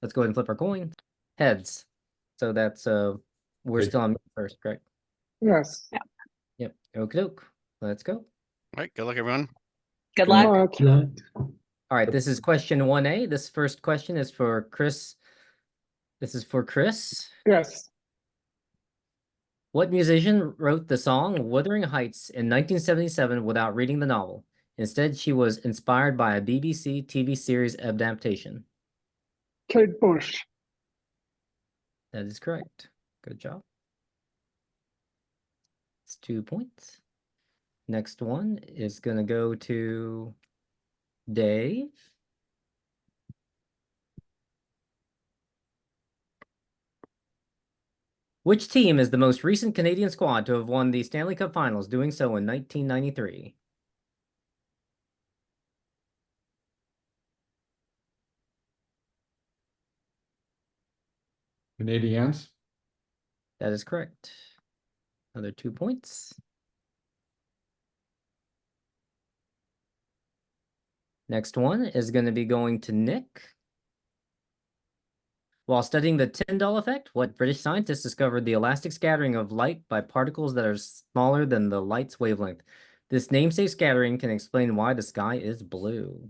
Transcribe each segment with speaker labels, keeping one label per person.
Speaker 1: Let's go ahead and flip our coin. Heads. So that's we're
Speaker 2: Okay.
Speaker 1: still on first, correct?
Speaker 3: Yes.
Speaker 1: Yep. Okie doke. Let's go.
Speaker 4: All right, good luck, everyone.
Speaker 5: Good luck.
Speaker 1: All right, this is question 1A. This first question is for Chris. This is for Chris.
Speaker 3: Yes.
Speaker 1: What musician wrote the song Wuthering Heights in 1977 without reading the novel? Instead, she was inspired by a BBC TV series adaptation.
Speaker 3: Kate Bush.
Speaker 1: That is correct. Good job. It's 2 points. Next one is going to go to Dave. Which team is the most recent Canadian squad to have won the Stanley Cup Finals, doing so in 1993?
Speaker 2: Canadians.
Speaker 1: That is correct. Another 2 points. Next one is going to be going to Nick. While studying the Tyndall effect, what British scientist discovered the elastic scattering of light by particles that are smaller than the light's wavelength? This namesake scattering can explain why the sky is blue.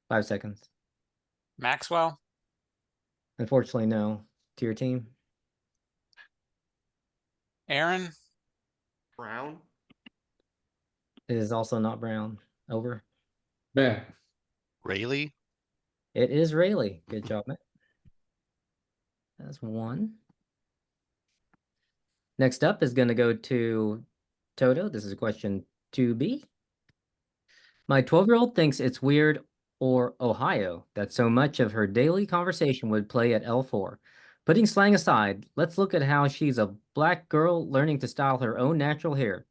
Speaker 1: Five seconds.
Speaker 6: Maxwell?
Speaker 1: Unfortunately, no. To your team.
Speaker 6: Aaron?
Speaker 7: Brown?
Speaker 1: It is also not Brown. Over.
Speaker 2: Matt.
Speaker 4: Rayleigh?
Speaker 1: It is Rayleigh. Good job, Matt. That's one. Next up is going to go to Toto. This is question 2B. My 12-year-old thinks it's weird or Ohio that so much of her daily conversation would play at L4. Putting slang aside, let's look at how she's a black girl learning to style her own natural hair.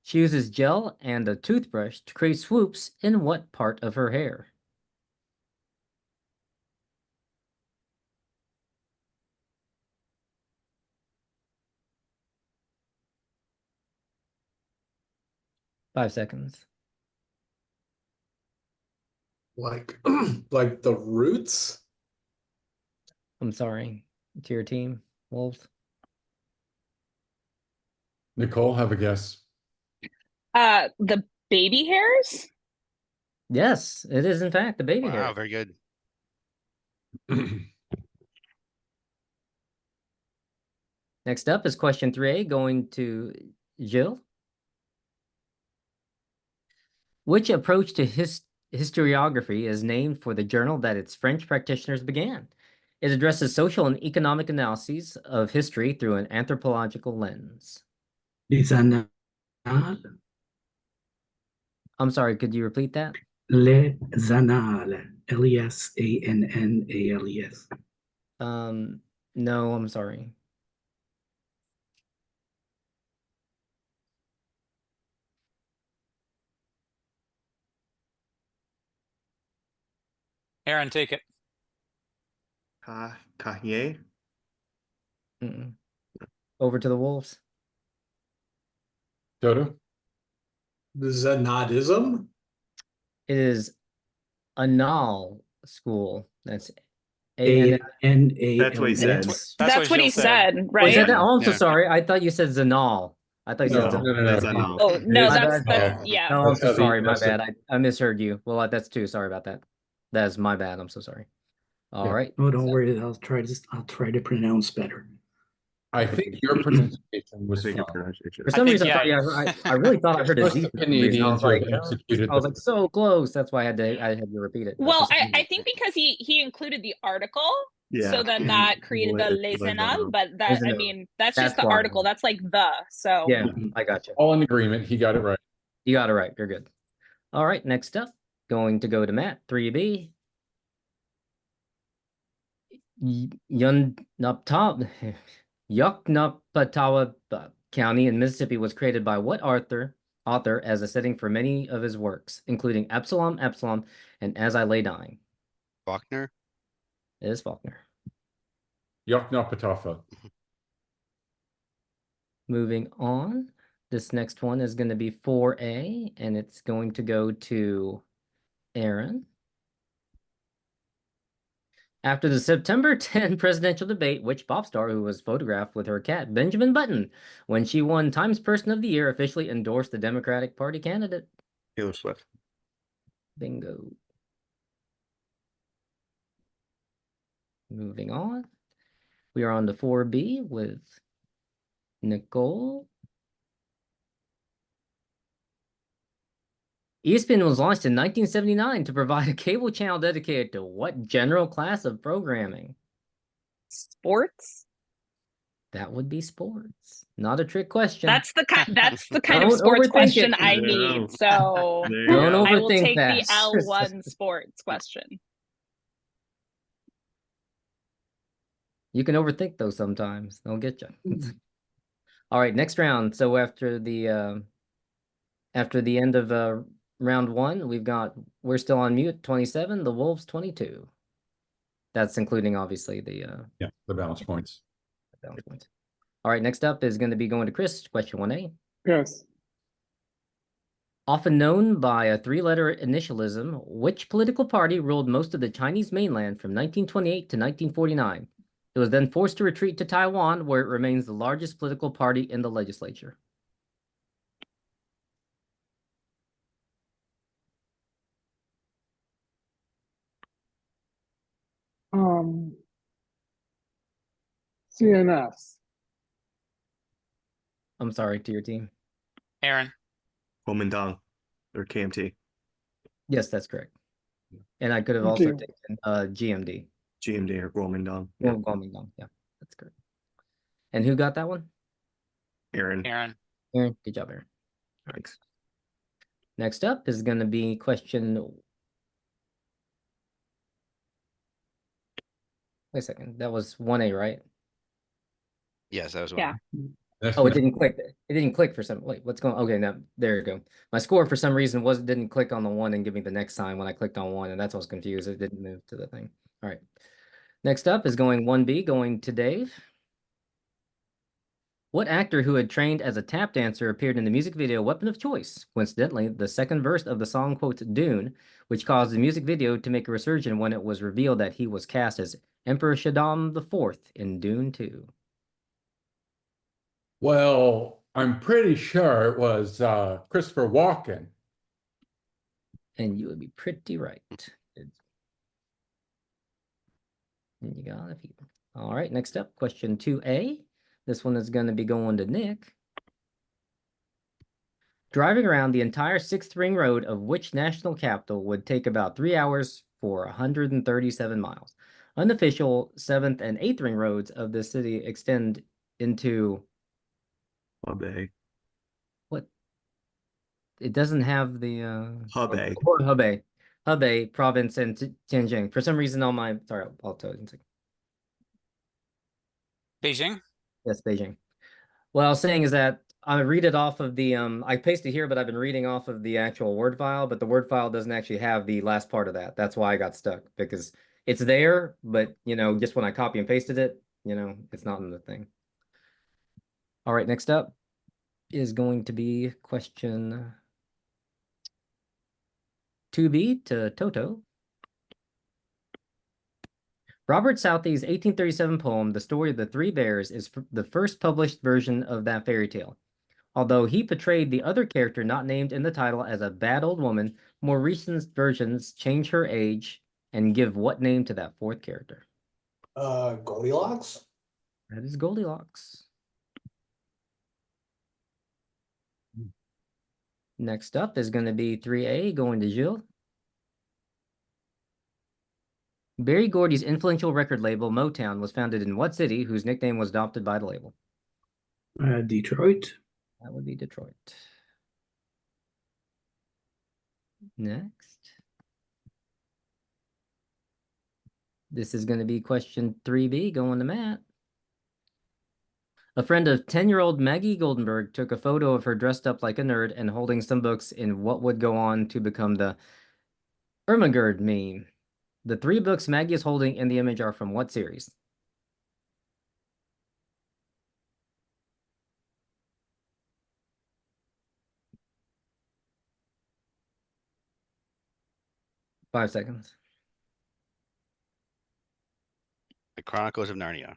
Speaker 1: She uses gel and a toothbrush to create swoops in what part of her hair? Five seconds.
Speaker 8: Like, like the roots?
Speaker 1: I'm sorry. To your team, Wolves.
Speaker 2: Nicole, have a guess.
Speaker 5: The baby hairs?
Speaker 1: Yes, it is in fact the baby
Speaker 4: Wow,
Speaker 1: hair.
Speaker 4: very good.
Speaker 1: Next up is question 3A going to Gilles. Which approach to historiography is named for the journal that its French practitioners began? It addresses social and economic analyses of history through an anthropological lens.
Speaker 9: Les annales.
Speaker 1: I'm sorry, could you repeat that?
Speaker 9: Les annales. L-E-S-A-N-N-A-L-E-S.
Speaker 1: No, I'm sorry.
Speaker 6: Aaron, take it.
Speaker 7: Cahier?
Speaker 1: Over to the Wolves.
Speaker 2: Toto?
Speaker 8: Zenadism?
Speaker 1: It is Annal School. That's
Speaker 9: A-N-A-L-E-S.
Speaker 7: That's what he said.
Speaker 5: That's what he said,
Speaker 1: Oh,
Speaker 5: right?
Speaker 1: is that oh, I'm so
Speaker 4: Yeah.
Speaker 1: sorry. I thought you said Zanal. I thought you said
Speaker 2: No,
Speaker 1: Zanal.
Speaker 7: That's Annal.
Speaker 5: Oh, no,
Speaker 1: My
Speaker 5: that's
Speaker 1: bad.
Speaker 5: yeah.
Speaker 1: No, I'm so
Speaker 2: That's
Speaker 1: sorry. My
Speaker 2: heavy.
Speaker 1: bad. I misheard you. Well, that's two. Sorry about that. That is my bad. I'm so sorry. All
Speaker 2: Yeah.
Speaker 1: right.
Speaker 9: Oh, don't worry. I'll try to pronounce better.
Speaker 2: I think your pronunciation was
Speaker 7: I think your
Speaker 2: fine.
Speaker 7: pronunciation.
Speaker 1: For some
Speaker 6: think,
Speaker 1: reason,
Speaker 6: yeah.
Speaker 1: I really thought I heard a
Speaker 2: Most
Speaker 1: Z.
Speaker 2: of
Speaker 1: for
Speaker 2: the
Speaker 1: some reason. I was
Speaker 2: Canadians who
Speaker 1: like,
Speaker 2: have executed
Speaker 1: I was like so close. That's why I had to repeat it.
Speaker 5: Well, I think because he included the article,
Speaker 7: Yeah.
Speaker 5: so then that created the Les Annales, but that I
Speaker 1: Annales.
Speaker 5: mean that's
Speaker 1: That's
Speaker 5: just the
Speaker 1: why.
Speaker 5: article. That's like the so.
Speaker 1: Yeah, I got you.
Speaker 2: All in agreement. He got it right.
Speaker 1: You got it right. You're good. All right. Next up, going to go to Matt. 3B. Yoknapatawa County in Mississippi was created by what author as a setting for many of his works, including Absalom, and As I Lay Dying?
Speaker 4: Faulkner?
Speaker 1: It is Faulkner.
Speaker 2: Yoknapatawpha.
Speaker 1: Moving on. This next one is going to be 4A, and it's going to go to Aaron. After the September 10 presidential debate, which pop star who was photographed with her cat, Benjamin Button, when she won Times Person of the Year, officially endorsed the Democratic Party candidate?
Speaker 7: Taylor Swift.
Speaker 1: Bingo. Moving on. We are on to 4B with Nicole. ESPN was launched in 1979 to provide a cable channel dedicated to what general class of programming?
Speaker 5: Sports.
Speaker 1: That would be sports. Not a trick question.
Speaker 5: That's the kind
Speaker 1: Don't
Speaker 5: of sports
Speaker 1: overthink
Speaker 5: question
Speaker 1: it.
Speaker 5: I
Speaker 7: Yeah.
Speaker 5: need. So
Speaker 7: There you
Speaker 1: Don't
Speaker 7: go.
Speaker 5: I will
Speaker 1: overthink
Speaker 5: take
Speaker 1: that.
Speaker 5: the L1 sports question.
Speaker 1: You can overthink those sometimes. They'll get you. All right, next round. So after the end of round one, we're still on mute 27, the Wolves 22. That's including obviously the
Speaker 2: Yeah, the balance points.
Speaker 1: balance points. All right, next up is going to be going to Chris, question 1A.
Speaker 3: Yes.
Speaker 1: Often known by a three-letter initialism, which political party ruled most of the Chinese mainland from 1928 to 1949? It was then forced to retreat to Taiwan, where it remains the largest political party in the legislature.
Speaker 3: CNS.
Speaker 1: I'm sorry, to your team.
Speaker 6: Aaron.
Speaker 7: Kuomintang or KMT.
Speaker 1: Yes, that's correct. And I could have
Speaker 3: Thank
Speaker 1: also
Speaker 3: you.
Speaker 1: taken GMD.
Speaker 7: GMD or Kuomintang.
Speaker 1: Yeah.
Speaker 7: Yeah.
Speaker 1: Yeah, that's correct. And who got that one?
Speaker 7: Aaron.
Speaker 6: Aaron.
Speaker 1: Aaron. Good job, Aaron.
Speaker 7: Thanks.
Speaker 1: Next up is going to be question. Wait a second. That was 1A, right?
Speaker 4: Yes, that was one.
Speaker 5: Yeah.
Speaker 2: Next
Speaker 1: Oh, it
Speaker 2: one.
Speaker 1: didn't click. It didn't click for some. Wait, what's going? Okay, now there you go. My score for some reason didn't click on the one and give me the next sign when I clicked on one, and that's why I was confused. It didn't move to the thing. All right. Next up is going 1B, going to Dave. What actor who had trained as a tap dancer appeared in the music video Weapon of Choice? Coincidentally, the second verse of the song quotes Dune, which caused the music video to make a resurgence when it was revealed that he was cast as Emperor Shaddam IV in Dune 2.
Speaker 2: Well, I'm pretty sure it was Christopher Walken.
Speaker 1: And you would be pretty right. And you got a few. All right, next up, question 2A. This one is going to be going to Nick. Driving around the entire 6th ring road of which national capital would take about 3 hours for 137 miles? Unofficial 7th and 8th ring roads of the city extend into
Speaker 7: Hubei.
Speaker 1: what? It doesn't have the
Speaker 7: Hubei.
Speaker 1: Hubei province and Tianjin. For some reason on my sorry, I'll tell you in a second.
Speaker 6: Beijing.
Speaker 1: Yes, Beijing. What I was saying is that I read it off of the I pasted here, but I've been reading off of the actual Word file, but the Word file doesn't actually have the last part of that. That's why I got stuck, because it's there, but just when I copy and pasted it, it's not in the thing. All right, next up is going to be question 2B to Toto. Robert Southey's 1837 poem, The Story of the Three Bears, is the first published version of that fairy tale. Although he portrayed the other character not named in the title as a bad old woman, more recent versions change her age and give what name to that fourth character?
Speaker 8: Goldilocks?
Speaker 1: That is Goldilocks. Next up is going to be 3A, going to Gilles. Berry Gordy's influential record label, Motown, was founded in what city whose nickname was adopted by the label?
Speaker 9: Detroit.
Speaker 1: That would be Detroit. Next. This is going to be question 3B, going to Matt. A friend of 10-year-old Maggie Goldenberg took a photo of her dressed up like a nerd and holding some books in what would go on to become the Ermagerd meme. The 3 books Maggie is holding in the image are from what series? 5 seconds.
Speaker 4: The Chronicles of Narnia.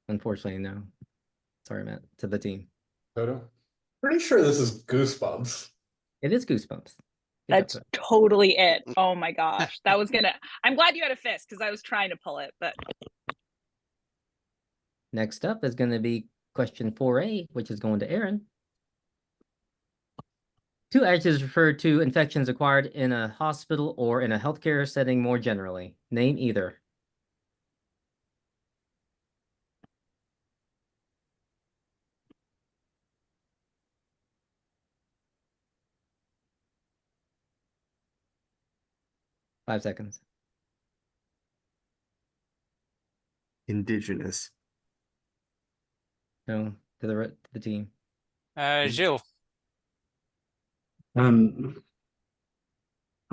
Speaker 1: Unfortunately, no. Sorry, Matt. To the team.
Speaker 2: Toto?
Speaker 8: Pretty sure this is Goosebumps.
Speaker 1: It is Goosebumps. Good job,
Speaker 5: That's
Speaker 1: Toto.
Speaker 5: totally it. Oh my gosh. That was gonna, I'm glad you had a fist because I was trying to pull it, but
Speaker 1: Next up is going to be question 4A, which is going to Aaron. Two adjectives refer to infections acquired in a hospital or in a healthcare setting more generally. Name either. Five seconds.
Speaker 7: Indigenous.
Speaker 1: No, to the team.
Speaker 6: Gilles.
Speaker 9: I've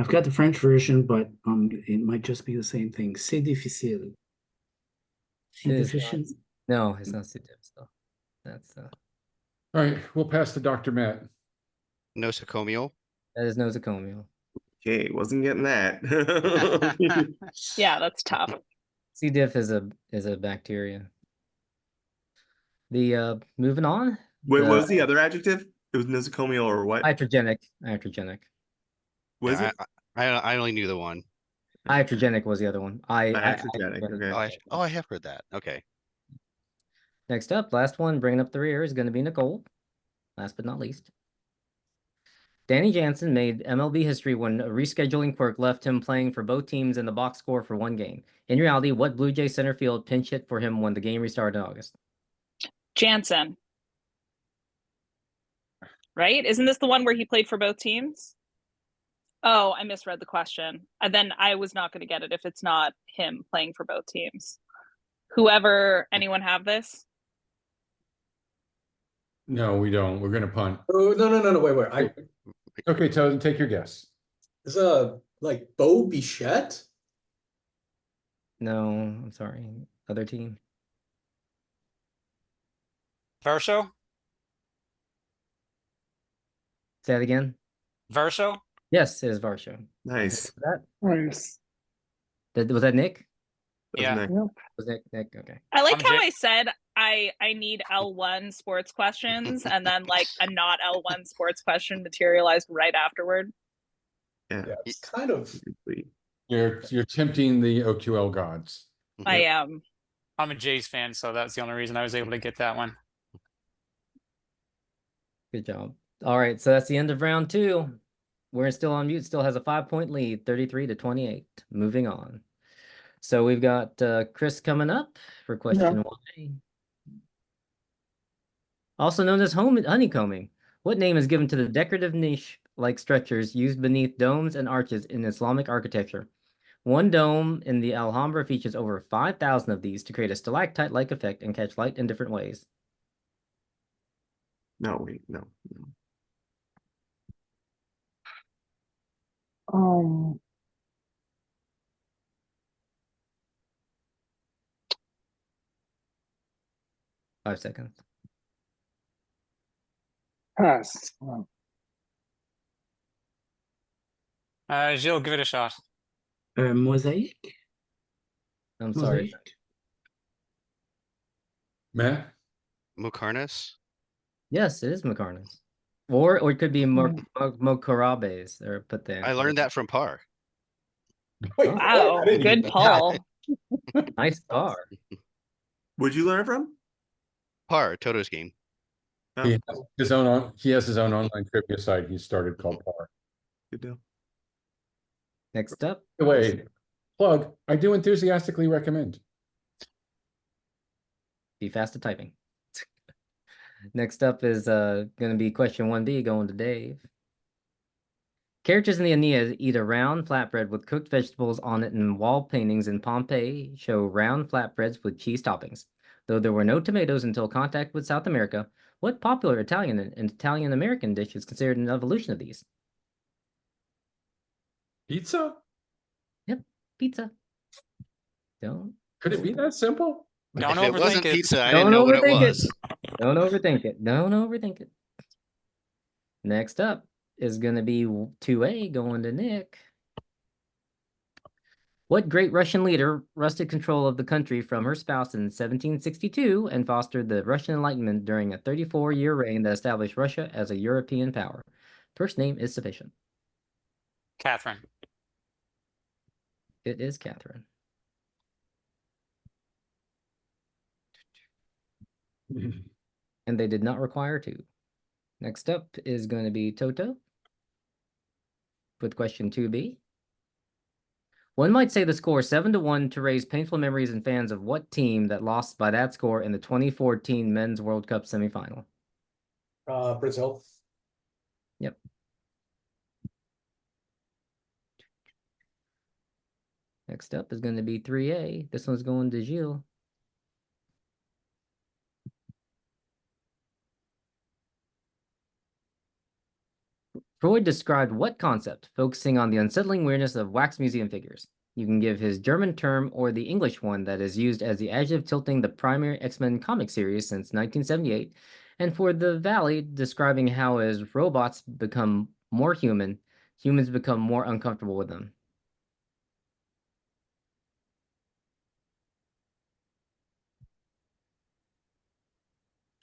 Speaker 9: got the French version, but it might just be the same thing. C'est difficile. C'est
Speaker 1: It is
Speaker 9: difficile.
Speaker 1: No, it's not Sue Dibbs, though. That's
Speaker 2: All right, we'll pass to Dr. Matt.
Speaker 4: Nosocomial.
Speaker 1: that is nosocomial.
Speaker 7: Okay, wasn't getting that.
Speaker 5: yeah, that's tough.
Speaker 1: C. diff is a bacteria. The moving on.
Speaker 7: Wait, what was the other adjective? It was nosocomial or what?
Speaker 1: Iatrogenic. Iatrogenic.
Speaker 7: Was
Speaker 4: Yeah,
Speaker 7: it?
Speaker 4: I only knew the one.
Speaker 1: Iatrogenic was the other one.
Speaker 7: Iatrogenic, okay.
Speaker 4: I have heard that. Okay.
Speaker 1: Next up, last one, bringing up the rear is going to be Nicole. Last but not least. Danny Jansen made MLB history when a rescheduling quirk left him playing for both teams in the box score for one game. In reality, what Blue Jay center field pinch hit for him when the game restarted in August?
Speaker 5: Jansen. Right? Isn't this the one where he played for both teams? Oh, I misread the question. And then I was not going to get it if it's not him playing for both teams. Anyone have this?
Speaker 2: No, we don't. We're gonna punt.
Speaker 8: Oh, no, wait.
Speaker 2: Okay, Toto, take your guess.
Speaker 8: Is like Bo Bichette?
Speaker 1: No, I'm sorry. Other team.
Speaker 6: Verso.
Speaker 1: Say that again.
Speaker 6: Verso.
Speaker 1: Yes, it is Varsho.
Speaker 7: Nice.
Speaker 3: Nice.
Speaker 1: Was that Nick?
Speaker 6: Yeah.
Speaker 7: Nice.
Speaker 1: Was Nick? Okay.
Speaker 5: I like
Speaker 6: I'm
Speaker 5: how
Speaker 6: Jan-
Speaker 5: I said I need L1 sports questions and then like a not L1 sports question materialized right afterward.
Speaker 7: Yeah.
Speaker 8: Yeah, it's kind of.
Speaker 2: You're tempting the OQL gods.
Speaker 5: I am.
Speaker 6: I'm a Jays fan, so that's the only reason I was able to get that one.
Speaker 1: Good job. All right, so that's the end of round 2. We're still on mute, still has a 5-point lead, 33-28. Moving on. So we've got Chris coming up for question 1A. Also known as honeycombing. What name is given to the decorative niche-like structures used beneath domes and arches in Islamic architecture? One dome in the Alhambra features over 5,000 of these to create a stalactite-like effect and catch light in different ways.
Speaker 7: No, wait, no.
Speaker 3: Um,
Speaker 1: 5 seconds.
Speaker 3: pass.
Speaker 6: Gilles, give it a shot.
Speaker 9: Mosaic.
Speaker 1: I'm sorry.
Speaker 9: Mosaic.
Speaker 2: Matt?
Speaker 4: Mukarnas.
Speaker 1: Yes, it is Mukarnas. Or it could be Mokarabes, or put the
Speaker 4: I learned that from Par.
Speaker 8: Wait,
Speaker 5: Wow,
Speaker 8: I didn't
Speaker 5: good
Speaker 8: even-
Speaker 5: pull.
Speaker 1: Nice car.
Speaker 7: Where'd you learn it from?
Speaker 4: Par, Toto's game.
Speaker 7: Oh,
Speaker 2: He has his own online trivia site he started called Par.
Speaker 7: good deal.
Speaker 1: Next up,
Speaker 2: By the way, plug, I do enthusiastically recommend.
Speaker 1: be fast at typing. Next up is going to be question 1B going to Dave. Characters in the Aeneid eat a round flatbread with cooked vegetables on it, and wall paintings in Pompeii show round flatbreads with cheese toppings. Though there were no tomatoes until contact with South America, what popular Italian and Italian-American dish is considered an evolution of these?
Speaker 2: Pizza?
Speaker 1: Pizza. Don't
Speaker 2: Could it be that simple?
Speaker 6: Don't
Speaker 4: If it wasn't
Speaker 6: overthink it.
Speaker 4: pizza, I
Speaker 1: Don't
Speaker 4: didn't know what it
Speaker 1: overthink it.
Speaker 4: was.
Speaker 1: Don't overthink it. Don't overthink it. Next up is going to be 2A going to Nick. What great Russian leader wrested control of the country from her spouse in 1762 and fostered the Russian Enlightenment during a 34-year reign that established Russia as a European power? First name is sufficient.
Speaker 6: Catherine.
Speaker 1: It is Catherine. And they did not require two. Next up is going to be Toto with question 2B. One might say the score 7-1 to raise painful memories in fans of what team that lost by that score in the 2014 Men's World Cup semifinal?
Speaker 8: Brazil.
Speaker 1: Yep. Next up is going to be 3A. This one's going to Gilles. Freud described what concept, focusing on the unsettling weirdness of wax museum figures? You can give his German term or the English one that is used as the adjective tilting the primary X-Men comic series since 1978, and for the Valley, describing how as robots become more human, humans become more uncomfortable with them.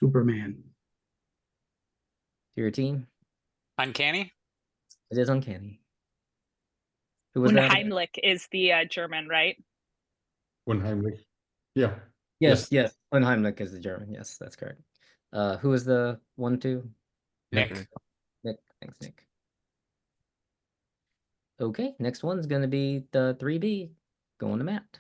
Speaker 9: Superman.
Speaker 1: To your team,
Speaker 6: Uncanny?
Speaker 1: it is uncanny. Who was that?
Speaker 5: Unheimlich is the German, right?
Speaker 2: Unheimlich. Yeah.
Speaker 1: Yes, yes. Unheimlich is the German. Yes, that's correct. Who was the 1-2?
Speaker 6: Nick.
Speaker 1: Nick. Thanks, Nick. Okay, next one's gonna be the 3B, going to Matt.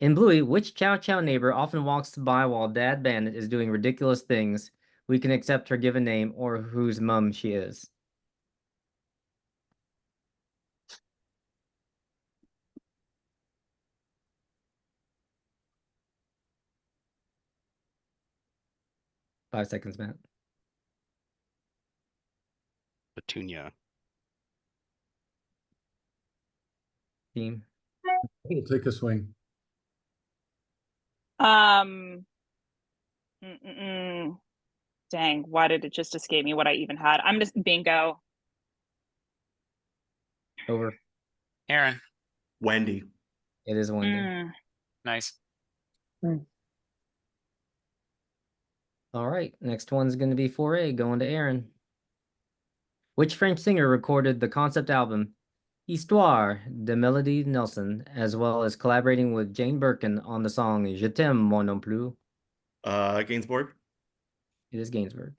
Speaker 1: In Bluey, which Chow Chow neighbor often walks by while Dad Bandit is doing ridiculous things? We can accept her given name or whose mum she is. Five seconds, Matt.
Speaker 4: Petunia.
Speaker 1: Team.
Speaker 2: We'll take a swing.
Speaker 5: Dang, why did it just escape me what I even had? I'm just bingo.
Speaker 1: Over.
Speaker 6: Aaron.
Speaker 7: Wendy.
Speaker 1: It is Wendy.
Speaker 6: Nice.
Speaker 1: All right, next one's going to be 4A, going to Aaron. Which French singer recorded the concept album Histoire de Melody Nelson, as well as collaborating with Jane Birkin on the song Je t'aime moi non plus?
Speaker 7: Gainsbourg.
Speaker 1: It is Gainsbourg.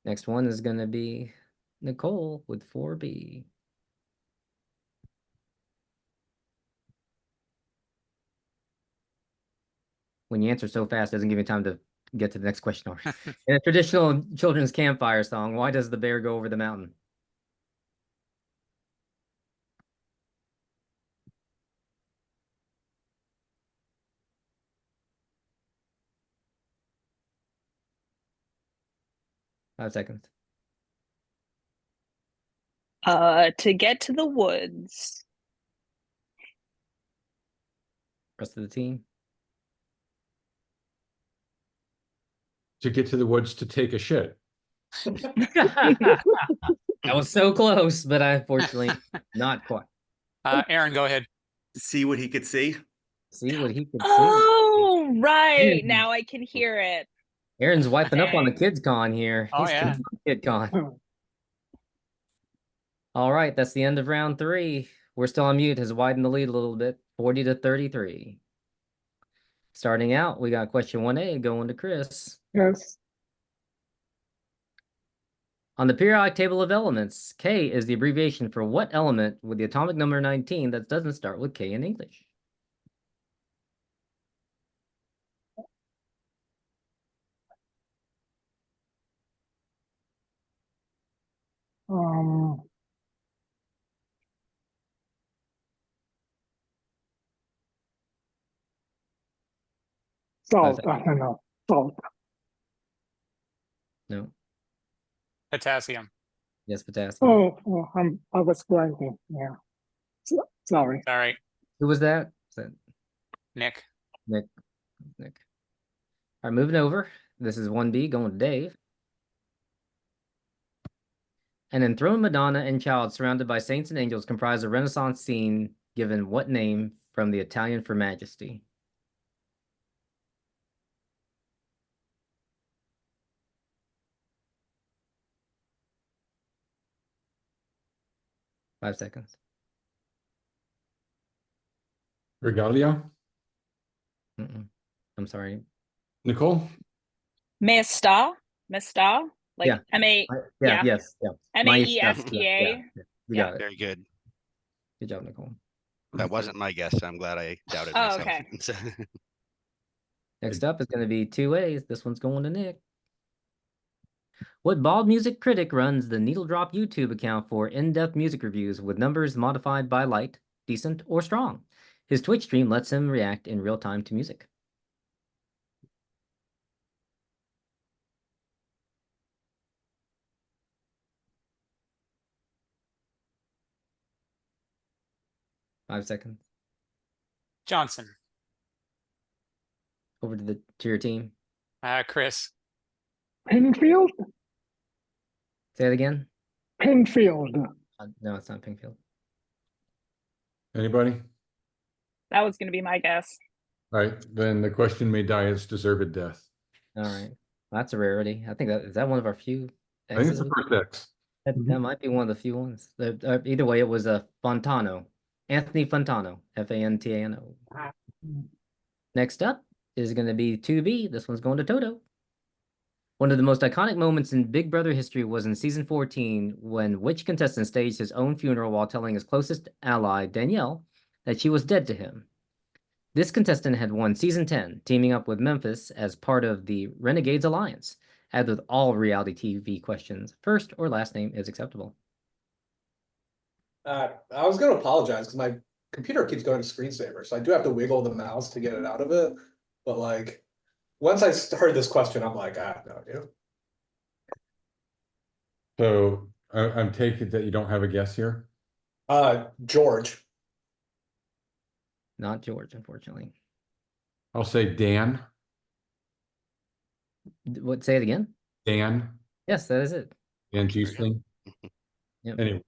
Speaker 1: Next one is going to be Nicole with 4B. When you answer so fast, it doesn't give you time to get to the next question. In a traditional children's campfire song, why does the bear go over the mountain? Five seconds.
Speaker 5: To get to the woods.
Speaker 1: Rest of the team.
Speaker 2: To get to the woods to take a shit.
Speaker 1: That was so close, but unfortunately not quite.
Speaker 6: Aaron, go ahead.
Speaker 7: See what he could see.
Speaker 1: See what he could see.
Speaker 5: Oh, right.
Speaker 1: Aaron.
Speaker 5: Now I can hear it.
Speaker 1: Aaron's wiping up on the
Speaker 5: Dang.
Speaker 1: Kids Con here.
Speaker 6: Oh,
Speaker 1: He's
Speaker 6: yeah.
Speaker 1: Kid Con. All right, that's the end of round 3. We're still on mute, has widened the lead a little bit, 40-33. Starting out, we got question 1A going to Chris.
Speaker 3: Yes.
Speaker 1: On the periodic table of elements, K is the abbreviation for what element with the atomic number 19 that doesn't start with K in English?
Speaker 3: Salt. I don't know. Salt.
Speaker 1: No.
Speaker 6: Potassium.
Speaker 1: Yes, potassium.
Speaker 3: I was blanking. Yeah. Sorry.
Speaker 6: All right.
Speaker 1: Who was that? Was that
Speaker 6: Nick.
Speaker 1: Nick? Nick. All right, moving over. This is 1B going to Dave. An enthroned Madonna and Child surrounded by saints and angels comprise a Renaissance scene given what name from the Italian for majesty? Five seconds.
Speaker 2: Regalia.
Speaker 1: I'm sorry.
Speaker 2: Nicole.
Speaker 5: Maesta, like
Speaker 1: Yeah.
Speaker 5: M-A,
Speaker 1: Yeah,
Speaker 5: yeah.
Speaker 1: yes, yeah.
Speaker 5: M-A-E-S-T-A.
Speaker 1: Yeah. You
Speaker 5: Yeah.
Speaker 1: got it.
Speaker 4: Very good.
Speaker 1: Good job, Nicole.
Speaker 4: That wasn't my guess, so I'm glad I doubted
Speaker 5: Oh,
Speaker 4: myself.
Speaker 5: okay.
Speaker 1: Next up is going to be 2A's. This one's going to Nick. What bald music critic runs the Needle Drop YouTube account for in-depth music reviews with numbers modified by light, decent, or strong? His Twitch stream lets him react in real time to music. Five seconds.
Speaker 6: Johnson.
Speaker 1: Over to your team.
Speaker 6: Chris.
Speaker 3: Pinfield?
Speaker 1: Say it again.
Speaker 3: Pinfield.
Speaker 1: No, it's not Pinkfield.
Speaker 2: Anybody?
Speaker 5: That was going to be my guess.
Speaker 2: All right, then the question may die its deserved death.
Speaker 1: All right. That's a rarity. I think is that one of our few
Speaker 2: I think it's
Speaker 1: X's?
Speaker 2: the first X.
Speaker 1: That might be one of the few ones. Either way, it was a Fontano. Anthony Fontano. Fantano. Next up is going to be 2B. This one's going to Toto. One of the most iconic moments in Big Brother history was in season 14 when which contestant staged his own funeral while telling his closest ally, Danielle, that she was dead to him. This contestant had won season 10, teaming up with Memphis as part of the Renegades Alliance. As with all reality TV questions, first or last name is acceptable.
Speaker 8: I was going to apologize because my computer keeps going to screensaver, so I do have to wiggle the mouse to get it out of it. But like, once I heard this question, I'm like, I have no idea.
Speaker 2: So I'm taking that you don't have a guess here.
Speaker 8: George.
Speaker 1: Not George, unfortunately.
Speaker 2: I'll say Dan.
Speaker 1: What? Say it again.
Speaker 2: Dan.
Speaker 1: Yes, that is it.
Speaker 2: Dan Giesling.
Speaker 1: Yep.
Speaker 2: Anyway.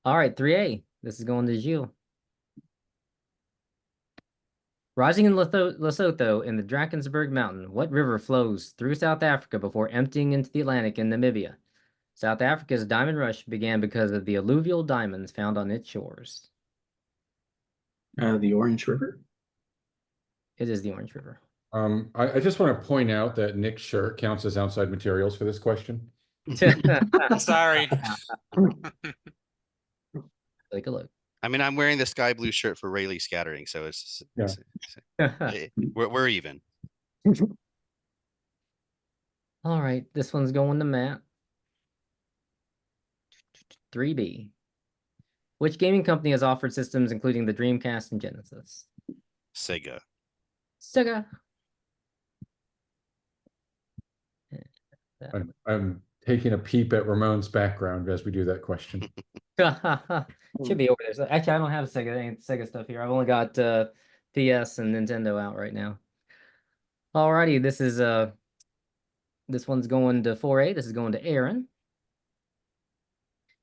Speaker 1: All right, 3A. This is going to Gilles. Rising in Lesotho in the Drakensberg Mountain, what river flows through South Africa before emptying into the Atlantic in Namibia? South Africa's diamond rush began because of the alluvial diamonds found on its shores.
Speaker 9: The Orange River.
Speaker 1: It is the Orange River.
Speaker 2: I just want to point out that Nick's shirt counts as outside materials for this question.
Speaker 6: Sorry.
Speaker 1: Take a look.
Speaker 4: I mean, I'm wearing the sky blue shirt for Rayleigh scattering, so we're even.
Speaker 1: All right, this one's going to Matt. 3B. Which gaming company has offered systems including the Dreamcast and Genesis?
Speaker 4: Sega.
Speaker 1: Sega.
Speaker 2: I'm taking a peep at Ramon's background as we do that question.
Speaker 1: Should be over there. So, actually, I don't have Sega stuff here. I've only got PS and Nintendo out right now. Alrighty, this one's going to 4A. This is going to Aaron.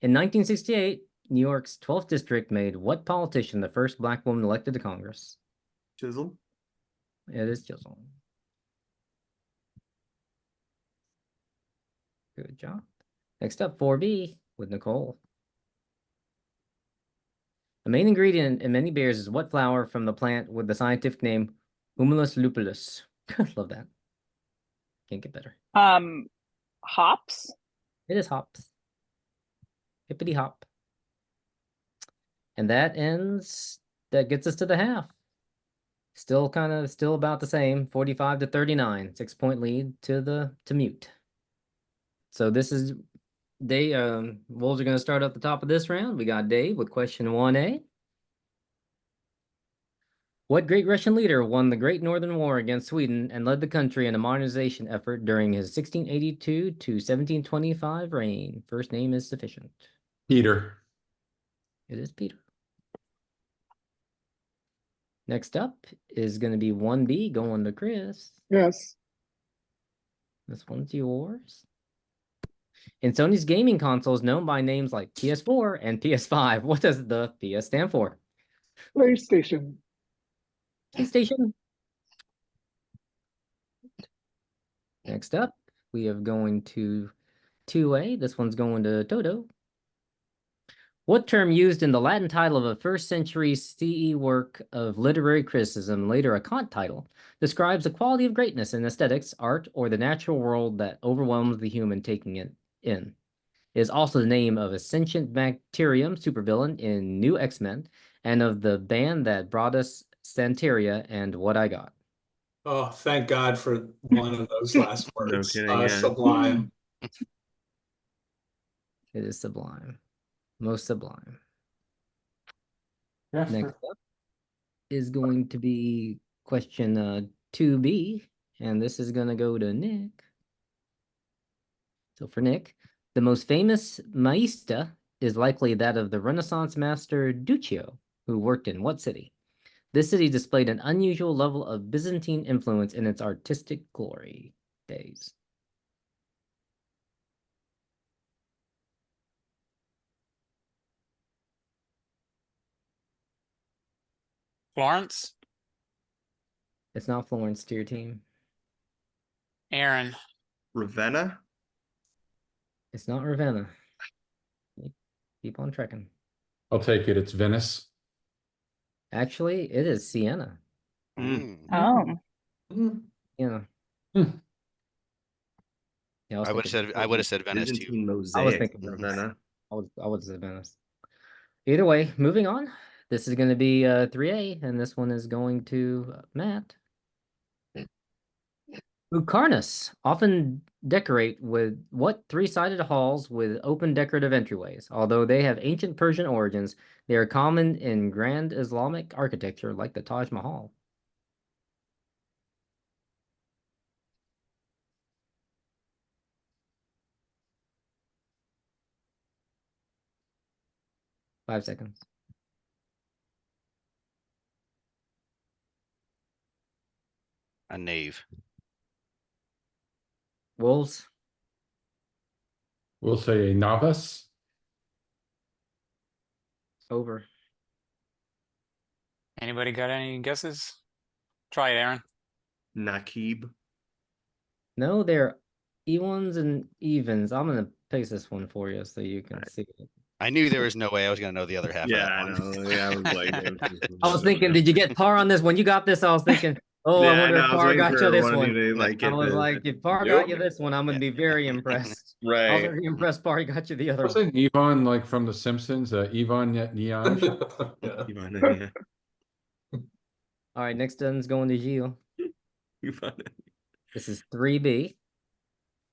Speaker 1: In 1968, New York's 12th district made what politician the first black woman elected to Congress?
Speaker 7: Chisholm.
Speaker 1: It is Chisholm. Good job. Next up, 4B with Nicole. The main ingredient in many beers is what flower from the plant with the scientific name Humulus lupulus? Love that. Can't get better.
Speaker 5: Hops.
Speaker 1: It is hops. Hippity hop. And that gets us to the half. Still about the same, 45 to 39, 6-point lead to Mute. So this is Wolves are going to start at the top of this round. We got Dave with question 1A. What great Russian leader won the Great Northern War against Sweden and led the country in a modernization effort during his 1682 to 1725 reign? First name is sufficient.
Speaker 2: Peter.
Speaker 1: It is Peter. Next up is going to be 1B going to Chris.
Speaker 3: Yes.
Speaker 1: This one's yours. In Sony's gaming consoles known by names like PS4 and PS5, what does the PS stand for?
Speaker 3: PlayStation.
Speaker 1: PlayStation. Next up, we are going to 2A. This one's going to Toto. What term used in the Latin title of a first century CE work of literary criticism, later a Kant title, describes the quality of greatness in aesthetics, art, or the natural world that overwhelms the human taking it in? It is also the name of a sentient bacterium supervillain in New X-Men and of the band that brought us Santeria and What I Got.
Speaker 8: Oh, thank God for one of those last
Speaker 7: No
Speaker 8: words.
Speaker 7: kidding, yeah.
Speaker 8: Sublime.
Speaker 1: It is sublime. Most sublime.
Speaker 2: Yes,
Speaker 1: Next up is going to be question 2B, and this is going to go to Nick. So for Nick, the most famous maista is likely that of the Renaissance master Duccio, who worked in what city? This city displayed an unusual level of Byzantine influence in its artistic glory days.
Speaker 6: Florence,
Speaker 1: It's not Florence to your team.
Speaker 6: Aaron,
Speaker 7: Ravenna?
Speaker 1: It's not Ravenna. Keep on trekking.
Speaker 2: I'll take it. It's Venice.
Speaker 1: Actually, it is Siena.
Speaker 7: Mm.
Speaker 5: Oh,
Speaker 1: Yeah.
Speaker 2: Hmm.
Speaker 1: Yeah,
Speaker 4: I would have said Venice too.
Speaker 7: Byzantine
Speaker 1: I was
Speaker 7: mosaic.
Speaker 1: thinking
Speaker 7: Ravenna.
Speaker 1: I would have said Venice. Either way, moving on. This is going to be 3A, and this one is going to Matt. Lucarnas often decorate with what three-sided halls with open decorative entryways? Although they have ancient Persian origins, they are common in grand Islamic architecture like the Taj Mahal. Five seconds.
Speaker 4: A nave.
Speaker 1: Wolves,
Speaker 2: We'll say a novice.
Speaker 1: over.
Speaker 6: anybody got any guesses? Try it, Aaron.
Speaker 7: Nakib.
Speaker 1: No, they're E1s and evens. I'm going to paste this one for you so you can see it.
Speaker 4: I knew there was no way I was gonna know the other half
Speaker 7: Yeah,
Speaker 4: of that
Speaker 7: I
Speaker 4: one.
Speaker 7: know. Yeah, I was like,
Speaker 1: I was thinking, did you get par on this? When you got this, I was thinking, oh,
Speaker 7: Yeah,
Speaker 1: I
Speaker 7: I
Speaker 1: wonder
Speaker 7: know, I
Speaker 1: if
Speaker 7: was
Speaker 1: par
Speaker 7: waiting
Speaker 1: got
Speaker 7: for
Speaker 1: you this
Speaker 7: one of
Speaker 1: one.
Speaker 7: you to, like,
Speaker 1: I
Speaker 7: get
Speaker 1: was
Speaker 7: the-
Speaker 1: like, if par
Speaker 7: Nope.
Speaker 1: got you this one, I'm going to be very impressed. I was
Speaker 7: Right.
Speaker 1: very impressed par got you the other one.
Speaker 2: Wasn't Yvonne like from The Simpsons? Yvonne Niage?
Speaker 8: Yeah.
Speaker 7: Yvonne, yeah.
Speaker 1: All right, next one's going to Gilles.
Speaker 7: Yvonne.
Speaker 1: This is 3B.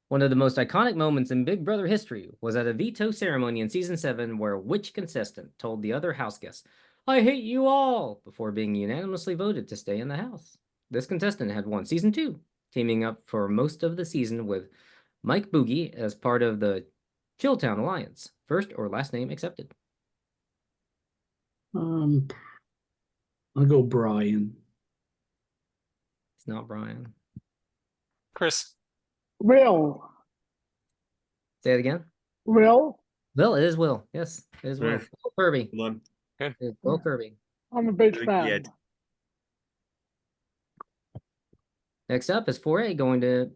Speaker 1: One of the most iconic moments in Big Brother history was at a veto ceremony in season 7 where which contestant told the other house guests, "I hate you all," before being unanimously voted to stay in the house. This contestant had won season 2, teaming up for most of the season with Mike Boogie as part of the Chilltown Alliance. First or last name accepted.
Speaker 9: I'll go Brian.
Speaker 1: It's not Brian.
Speaker 6: Chris,
Speaker 3: Will.
Speaker 1: Say it again.
Speaker 3: Will.
Speaker 1: Will, it is Will. Yes, it is Will.
Speaker 7: Right.
Speaker 1: Will Kirby.
Speaker 7: Hold on.
Speaker 1: It is Will Kirby.
Speaker 3: I'm a big
Speaker 7: Very
Speaker 3: fan.
Speaker 7: good.
Speaker 1: Next up is 4A going to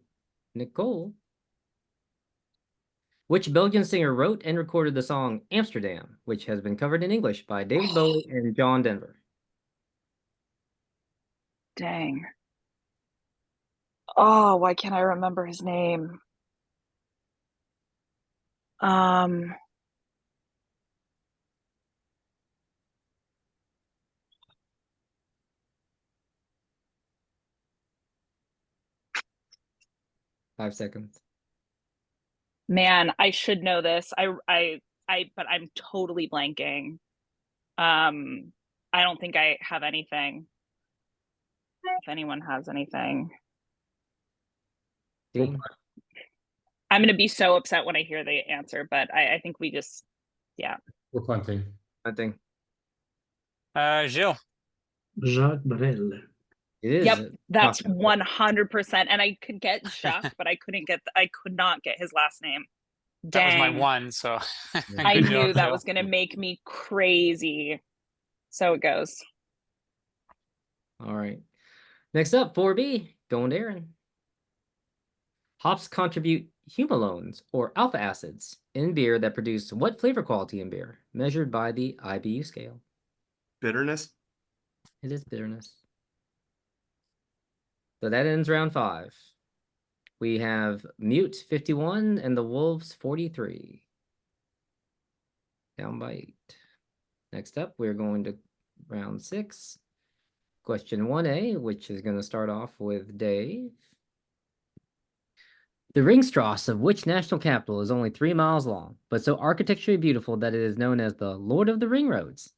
Speaker 1: Nicole. Which Belgian singer wrote and recorded the song Amsterdam, which has been covered in English by David Bowie and John Denver?
Speaker 5: dang. Oh, why can't I remember his name?
Speaker 1: 5 seconds.
Speaker 5: Man, I should know this. But I'm totally blanking. I don't think I have anything. If anyone has anything,
Speaker 1: Dean?
Speaker 5: I'm gonna be so upset when I hear the answer. But I think we just, yeah.
Speaker 2: We're punting.
Speaker 1: I think
Speaker 6: Gilles,
Speaker 9: Jacques Brel.
Speaker 1: it is.
Speaker 5: Yep, that's
Speaker 1: possible.
Speaker 5: 100%. And I could get Jacques, but I could not get his last name.
Speaker 6: That was my
Speaker 5: Dang.
Speaker 6: one, so.
Speaker 5: I
Speaker 6: good
Speaker 5: knew
Speaker 6: job,
Speaker 5: that
Speaker 6: Joe.
Speaker 5: was gonna make me crazy. So it goes.
Speaker 1: All right. Next up, 4B, going to Aaron. Hops contribute humalones or alpha acids in beer that produce what flavor quality in beer, measured by the IBU scale?
Speaker 7: Bitterness.
Speaker 1: It is bitterness. So that ends round 5. We have Mute 51 and the Wolves 43. Down by 8. Next up, we're going to round 6. Question 1A, which is going to start off with Dave. The Ringstrasse of which national capital is only 3 miles long, but so architecturally beautiful that it is known as the Lord of the Ring Roads.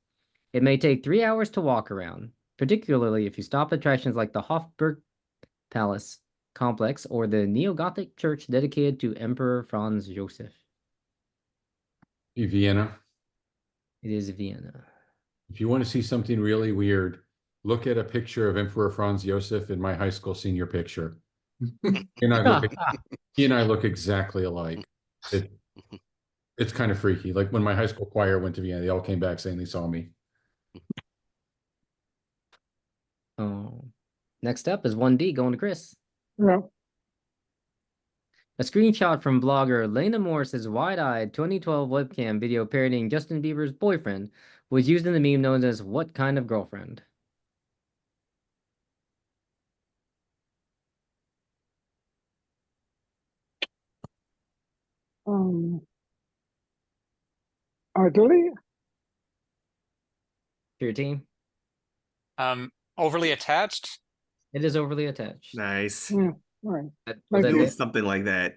Speaker 1: It may take 3 hours to walk around, particularly if you stop at attractions like the Hofburg Palace complex or the neo-Gothic church dedicated to Emperor Franz Joseph.
Speaker 2: Vienna.
Speaker 1: It is Vienna.
Speaker 2: If you want to see something really weird, look at a picture of Emperor Franz Josef in my high school senior picture. He and I look exactly alike. It's kind of freaky. Like when my high school choir went to Vienna, they all came back saying they saw me.
Speaker 1: Oh. Next up is 1D going to Chris.
Speaker 3: Yeah.
Speaker 1: A screenshot from blogger Lena Morris's wide-eyed 2012 webcam video parodying Justin Bieber's boyfriend was used in the meme known as What Kind of Girlfriend?
Speaker 3: Italy?
Speaker 1: Your team?
Speaker 6: Overly attached.
Speaker 1: It is overly attached.
Speaker 7: Nice.
Speaker 3: Yeah. All right.
Speaker 1: Was that
Speaker 7: Knew
Speaker 1: Nick?
Speaker 7: something like that.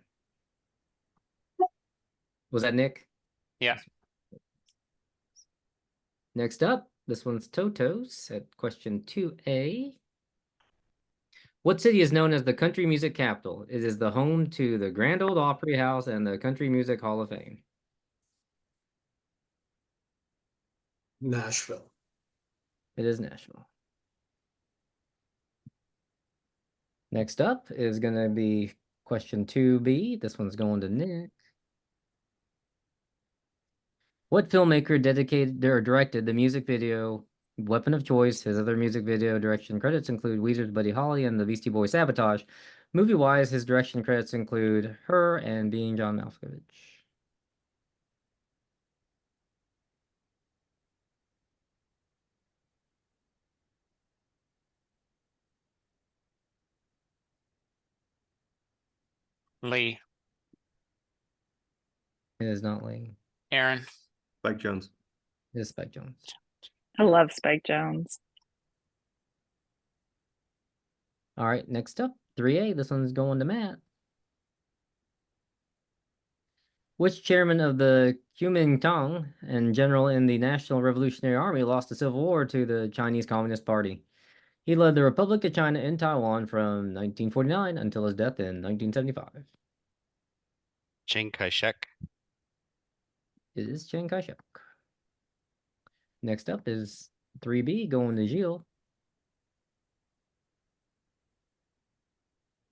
Speaker 1: Was that Nick?
Speaker 6: Yeah.
Speaker 1: Next up, this one's Toto's at question 2A. What city is known as the country music capital? It is the home to the Grand Ole Opry House and the Country Music Hall of Fame.
Speaker 8: Nashville.
Speaker 1: It is Nashville. Next up is going to be question 2B. This one's going to Nick. What filmmaker dedicated or directed the music video Weapon of Choice? His other music video direction credits include Weezer's Buddy Holly and the Beastie Boys Sabotage. Movie-wise, his direction credits include Her and Being John Malkovich.
Speaker 6: Lee.
Speaker 1: It is not Lee.
Speaker 6: Aaron.
Speaker 7: Spike Jones.
Speaker 1: It is Spike Jones.
Speaker 5: I love Spike Jones.
Speaker 1: All right, next up, 3A. This one's going to Matt. Which chairman of the Kuomintang and general in the National Revolutionary Army lost the Civil War to the Chinese Communist Party? He led the Republic of China in Taiwan from 1949 until his death in 1975.
Speaker 4: Chiang Kai-shek.
Speaker 1: It is Chiang Kai-shek. Next up is 3B going to Gilles.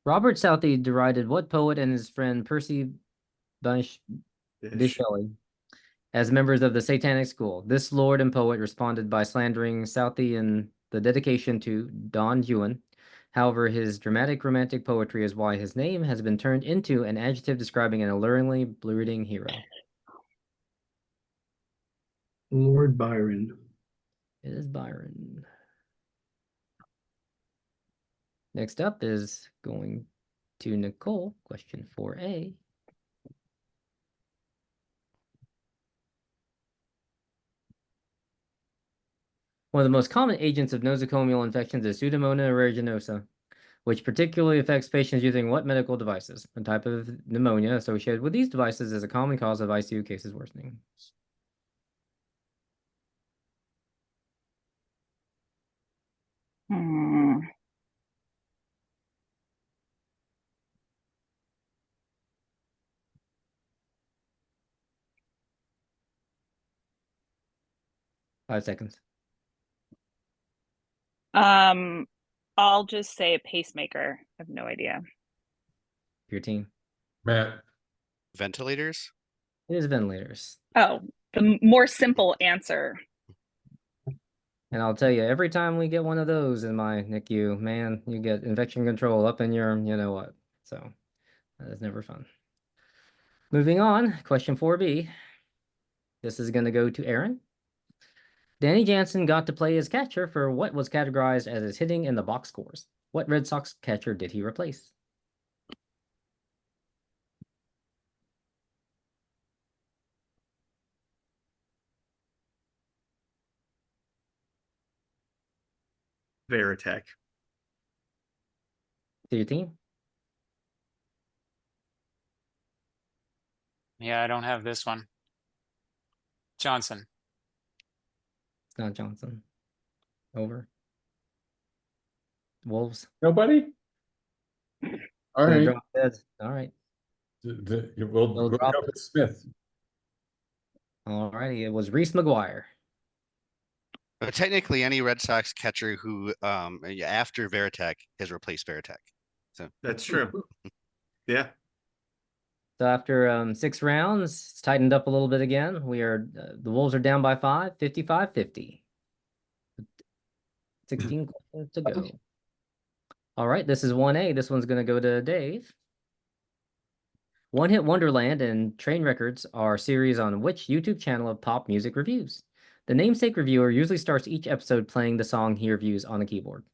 Speaker 1: Robert Southey derided what poet and his friend Percy Bysshe as members of the Satanic School. This lord and poet responded by slandering Southey in the dedication to Don Juan. However, his dramatic romantic poetry is why his name has been turned into an adjective describing an alluringly brooding hero.
Speaker 9: Lord Byron.
Speaker 1: It is Byron. Next up is going to Nicole, question 4A. One of the most common agents of nosocomial infections is Pseudomonas aeruginosa, which particularly affects patients using what medical devices? A type of pneumonia associated with these devices is a common cause of ICU cases worsening.
Speaker 5: Hmm.
Speaker 1: Five seconds.
Speaker 5: I'll just say a pacemaker. I have no idea.
Speaker 1: Your team.
Speaker 2: Matt.
Speaker 4: Ventilators.
Speaker 1: It is ventilators.
Speaker 5: Oh, the more simple answer.
Speaker 1: And I'll tell you, every time we get one of those in my NICU, man, you get infection control up in your, you know what. So that is never fun. Moving on, question 4B. This is going to go to Aaron. Danny Jansen got to play as catcher for what was categorized as his hitting in the box scores. What Red Sox catcher did he replace?
Speaker 7: Veritek.
Speaker 1: To your team?
Speaker 6: Yeah, I don't have this one. Johnson.
Speaker 1: It's not Johnson. Over. Wolves.
Speaker 2: Nobody? All
Speaker 1: Gonna
Speaker 2: right.
Speaker 1: drop dead. All right.
Speaker 2: We'll go
Speaker 1: drop
Speaker 2: with Smith.
Speaker 1: All righty. It was Reese McGuire.
Speaker 4: But technically, any Red Sox catcher who, after Veritek, has replaced Veritek. So
Speaker 7: That's true. Yeah.
Speaker 1: So after 6 rounds, it's tightened up a little bit again. We are the Wolves are down by 5, 55-50. 16 questions to go. All right, this is 1A. This one's going to go to Dave. One Hit Wonderland and Train Records are series on which YouTube channel of pop music reviews? The namesake reviewer usually starts each episode playing the song he reviews on a keyboard.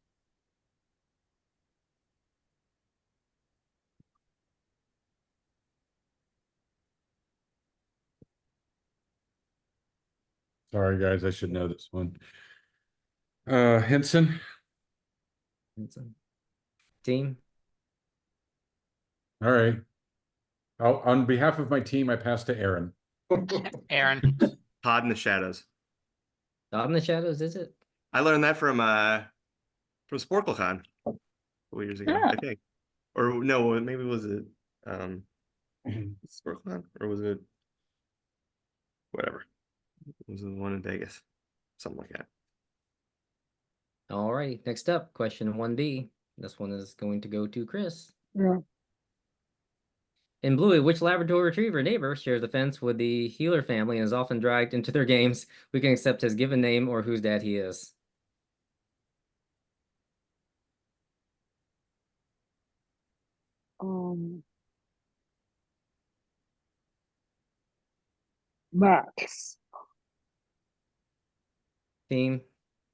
Speaker 2: Sorry, guys, I should know this one. Henson.
Speaker 1: Team?
Speaker 2: All right. On behalf of my team, I pass to Aaron.
Speaker 6: Aaron.
Speaker 7: Pod in the Shadows.
Speaker 1: Out in the Shadows, is it?
Speaker 7: I learned that from SporkleCon a couple years ago, I think. Or no, maybe was it SporkleCon, or was it whatever? Was it the one in Vegas? Something like that.
Speaker 1: All right, next up, question 1B. This one is going to go to Chris.
Speaker 3: Yeah.
Speaker 1: In Bluey, which Labrador Retriever neighbor shares a fence with the Healer family and is often dragged into their games? We can accept his given name or whose dad he is.
Speaker 3: Max.
Speaker 1: Team?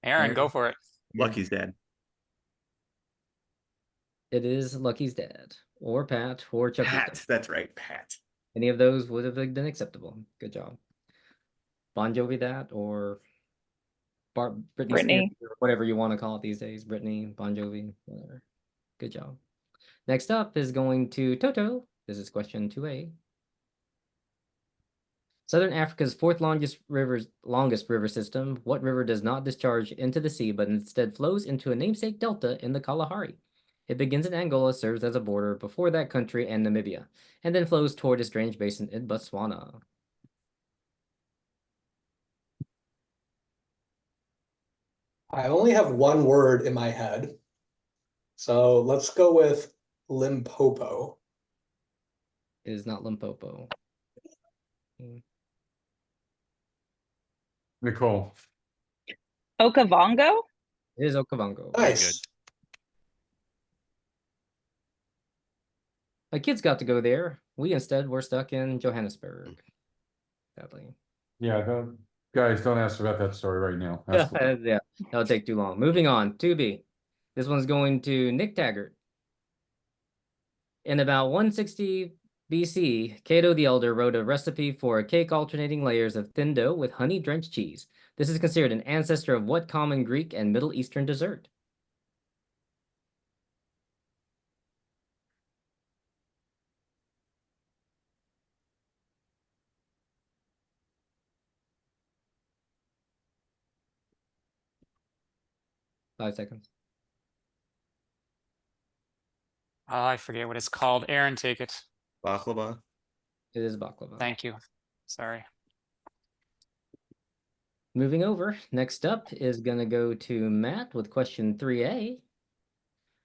Speaker 6: Aaron, go for it.
Speaker 7: Lucky's dad.
Speaker 1: It is Lucky's dad, or Pat, or Chuck.
Speaker 7: Pat, that's right, Pat.
Speaker 1: Any of those would have been acceptable. Good job. Bon Jovi that, or Britney Spears, or whatever you want to call it these days. Britney, Bon Jovi, whatever. Good job. Next up is going to Toto. This is question 2A. Southern Africa's fourth longest river system. What river does not discharge into the sea, but instead flows into a namesake delta in the Kalahari? It begins in Angola, serves as a border before that country and Namibia, and then flows toward a strange basin in Botswana.
Speaker 8: I only have one word in my head. So let's go with Limpopo.
Speaker 1: It is not Limpopo.
Speaker 2: Nicole.
Speaker 5: Okavango?
Speaker 1: It is Okavango.
Speaker 8: Nice.
Speaker 1: My kids got to go there. We instead were stuck in Johannesburg. Sadly.
Speaker 2: Yeah, guys, don't ask about that story right now.
Speaker 1: Yeah, that'll take too long. Moving on, 2B. This one's going to Nick Taggart. In about 160 BC, Cato the Elder wrote a recipe for a cake alternating layers of thin dough with honey-drenched cheese. This is considered an ancestor of what common Greek and Middle Eastern dessert? Five seconds.
Speaker 6: Oh, I forget what it's called. Aaron, take it.
Speaker 7: Baklava.
Speaker 1: It is baklava.
Speaker 6: Thank you. Sorry.
Speaker 1: Moving over, next up is going to go to Matt with question 3A.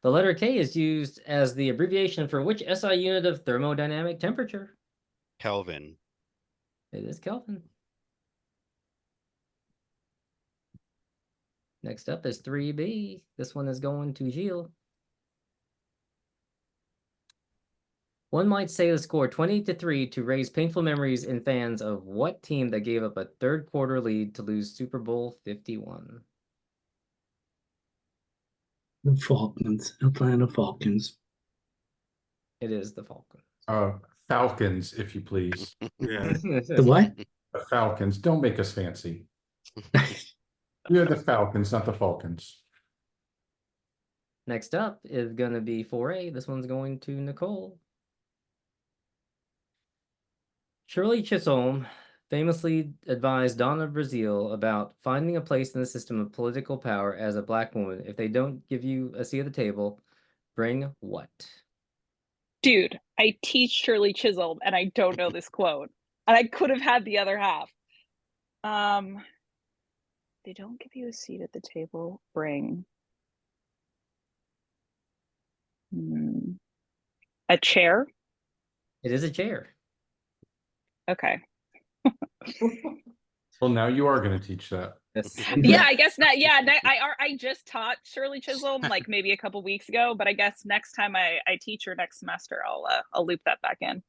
Speaker 1: The letter K is used as the abbreviation for which SI unit of thermodynamic temperature?
Speaker 4: Kelvin.
Speaker 1: It is Kelvin. Next up is 3B. This one is going to Gilles. One might say the score 20-3 to raise painful memories in fans of what team that gave up a third quarter lead to lose Super Bowl 51?
Speaker 9: The Falcons, Atlanta Falcons.
Speaker 1: It is the Falcons.
Speaker 2: Falcons, if you please.
Speaker 7: Yeah.
Speaker 9: The what?
Speaker 2: The Falcons. Don't make us fancy. You're the Falcons, not the Falcons.
Speaker 1: Next up is going to be 4A. This one's going to Nicole. Shirley Chisholm famously advised Donna Brazile about finding a place in the system of political power as a black woman. If they don't give you a seat at the table, bring what?
Speaker 5: Dude, I teach Shirley Chisholm and I don't know this quote. And I could have had the other half. They don't give you a seat at the table, bring a chair.
Speaker 1: It is a chair.
Speaker 5: Okay.
Speaker 2: Well, now you are going to teach that.
Speaker 1: Yes.
Speaker 5: Yeah, I guess not. Yeah, I just taught Shirley Chisholm like maybe a couple weeks ago, but I guess next time I teach her next semester, I'll loop that back in.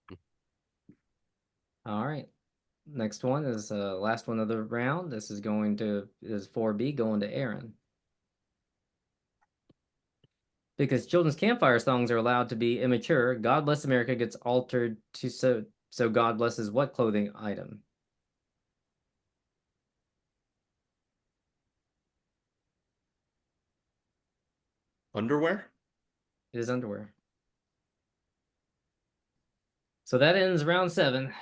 Speaker 1: All right. Next one is last one of the round. This is 4B going to Aaron. Because children's campfire songs are allowed to be immature, God Bless America gets altered to so God blesses what clothing item?
Speaker 7: Underwear?
Speaker 1: It is underwear. So that ends round 7.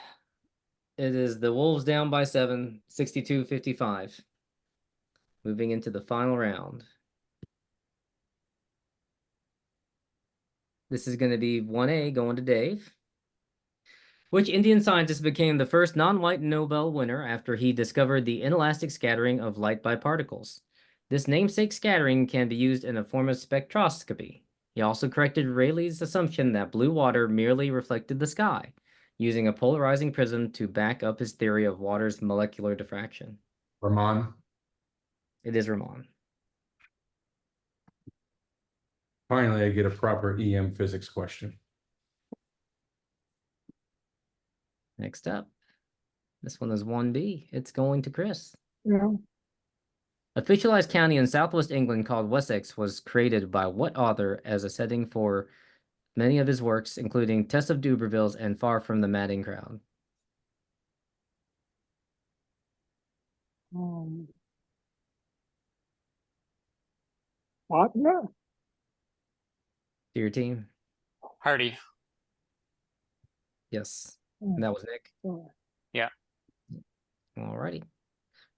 Speaker 1: It is the Wolves down by 7, 62-55. Moving into the final round. This is going to be 1A going to Dave. Which Indian scientist became the first non-white Nobel winner after he discovered the inelastic scattering of light by particles? This namesake scattering can be used in a form of spectroscopy. He also corrected Rayleigh's assumption that blue water merely reflected the sky, using a polarizing prism to back up his theory of water's molecular diffraction.
Speaker 2: Ramon.
Speaker 1: It is Ramon.
Speaker 2: Finally, I get a proper EM physics question.
Speaker 1: Next up, this one is 1B. It's going to Chris.
Speaker 3: Yeah.
Speaker 1: A fictionalized county in southwest England called Wessex was created by what author as a setting for many of his works, including Tess of Dubervilles and Far from the Madding Crowd?
Speaker 3: Partner?
Speaker 1: To your team?
Speaker 6: Hardy.
Speaker 1: Yes. And that was Nick.
Speaker 6: Yeah.
Speaker 1: Alrighty.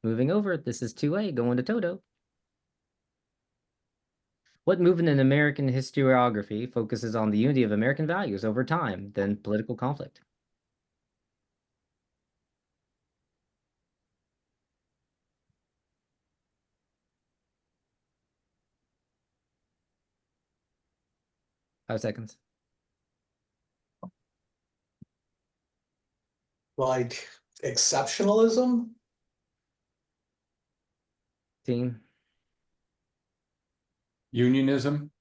Speaker 1: Moving over, this is 2A going to Toto. What movement in American historiography focuses on the unity of American values over time than political conflict? Five seconds.
Speaker 8: Like exceptionalism?
Speaker 1: Team?
Speaker 2: Unionism?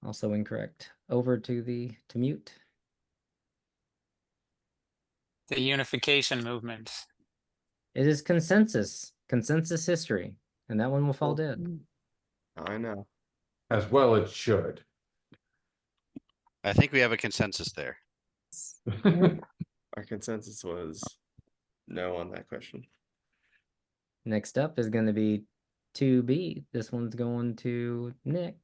Speaker 1: Also incorrect. Over to mute.
Speaker 6: The unification movement.
Speaker 1: It is consensus history, and that one will fall dead.
Speaker 7: I know.
Speaker 2: As well it should.
Speaker 4: I think we have a consensus there.
Speaker 7: Our consensus was no on that question.
Speaker 1: Next up is going to be 2B. This one's going to Nick.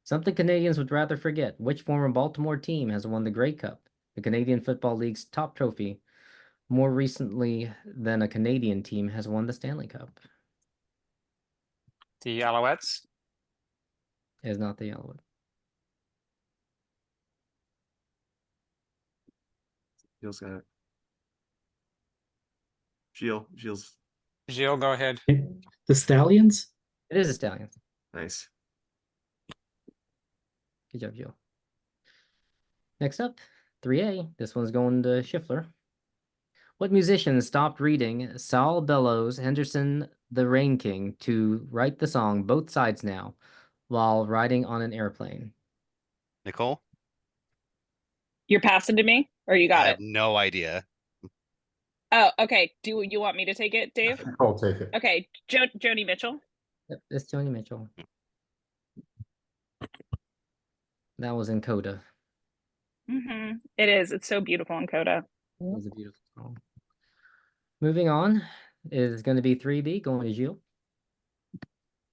Speaker 1: Something Canadians would rather forget. Which former Baltimore team has won the Grey Cup, the Canadian Football League's top trophy, more recently than a Canadian team has won the Stanley Cup?
Speaker 6: The Alouettes.
Speaker 1: It is not the Alouettes.
Speaker 7: Gilles got it. Gilles.
Speaker 6: Gilles, go ahead.
Speaker 9: The Stallions?
Speaker 1: It is a Stallion.
Speaker 7: Nice.
Speaker 1: Good job, Joe. Next up, 3A. This one's going to Schiffler. What musician stopped reading Saul Bellows Henderson the Rain King to write the song Both Sides Now while riding on an airplane?
Speaker 4: Nicole?
Speaker 5: You're passing to me, or you
Speaker 4: I
Speaker 5: got
Speaker 4: have
Speaker 5: it?
Speaker 4: no idea.
Speaker 5: Oh, okay. Do you want me to take it, Dave?
Speaker 2: I'll take it.
Speaker 5: Okay, Joni Mitchell.
Speaker 1: Yep, it's Joni Mitchell. That was in Coda.
Speaker 5: It is. It's so beautiful in Coda.
Speaker 1: It was a beautiful song. Moving on is going to be 3B, going to Gilles.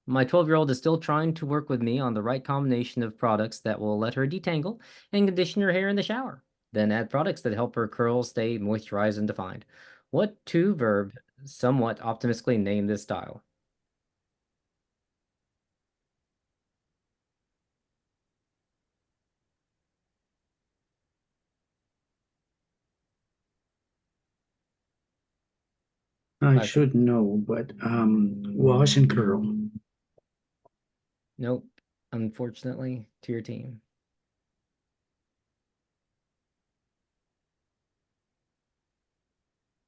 Speaker 1: My 12-year-old is still trying to work with me on the right combination of products that will let her detangle and condition her hair in the shower. Then add products that help her curls stay moisturized and defined. What two verb somewhat optimistically name this style?
Speaker 9: I should know, but wash and curl.
Speaker 1: Nope. Unfortunately, to your team.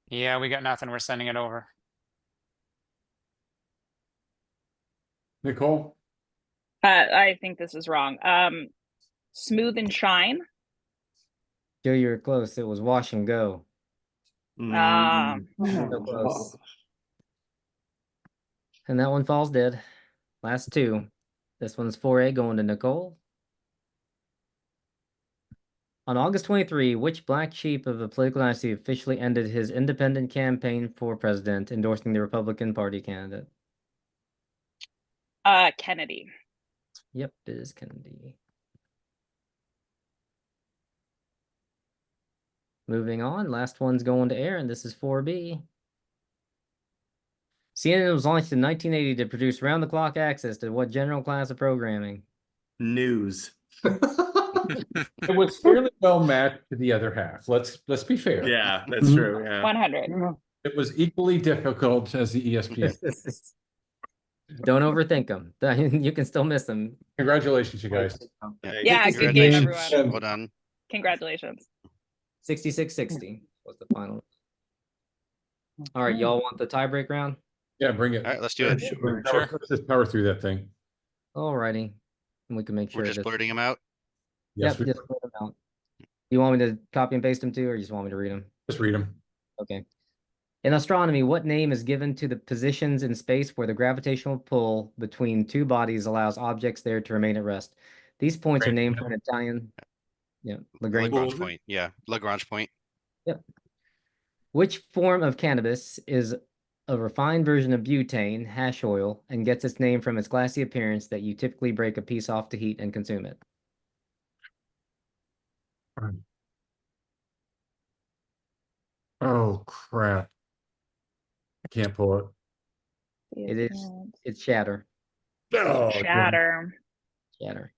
Speaker 6: Yeah, we got nothing. We're sending it over.
Speaker 2: Nicole?
Speaker 5: I think this is wrong. Smooth and shine.
Speaker 1: Joe, you were close. It was wash and go.
Speaker 5: Um,
Speaker 1: So close. And that one falls dead. Last two. This one's 4A going to Nicole. On August 23, which black sheep of the political dynasty officially ended his independent campaign for president, endorsing the Republican Party candidate?
Speaker 5: Kennedy.
Speaker 1: Yep, it is Kennedy. Moving on, last one's going to Aaron. This is 4B. CNN was launched in 1980 to produce round-the-clock access to what general class of programming?
Speaker 7: News.
Speaker 2: It was fairly well matched to the other half. Let's be fair.
Speaker 7: Yeah, that's true. Yeah.
Speaker 5: 100.
Speaker 2: It was equally difficult as the ESPN.
Speaker 1: Don't overthink them. You can still miss them.
Speaker 2: Congratulations, you guys.
Speaker 5: Yeah, good game,
Speaker 4: Congratulations.
Speaker 5: everyone.
Speaker 4: Well done.
Speaker 5: Congratulations.
Speaker 1: 66-60 was the final. All right, y'all want the tiebreak round?
Speaker 2: Yeah, bring it.
Speaker 4: All right, let's do it.
Speaker 6: Sure.
Speaker 2: Let's just power through that thing.
Speaker 1: All righty. And we can make sure
Speaker 4: We're just
Speaker 1: that.
Speaker 4: blurting them out.
Speaker 2: Yes,
Speaker 1: Yep,
Speaker 2: we
Speaker 1: just put them out. You want me to copy and paste them too, or you just want me to read them?
Speaker 2: just read them.
Speaker 1: Okay. In astronomy, what name is given to the positions in space where the gravitational pull between two bodies allows objects there to remain at rest? These points are named for an Italian. Yeah, Lagrange.
Speaker 4: Lagrange point. Yeah, Lagrange point.
Speaker 1: Yep. Which form of cannabis is a refined version of butane, hash oil, and gets its name from its glassy appearance that you typically break a piece off to heat and consume it?
Speaker 2: Oh crap! I can't pull it.
Speaker 1: It's shatter.
Speaker 2: Oh,
Speaker 5: Shatter.
Speaker 1: Shatter.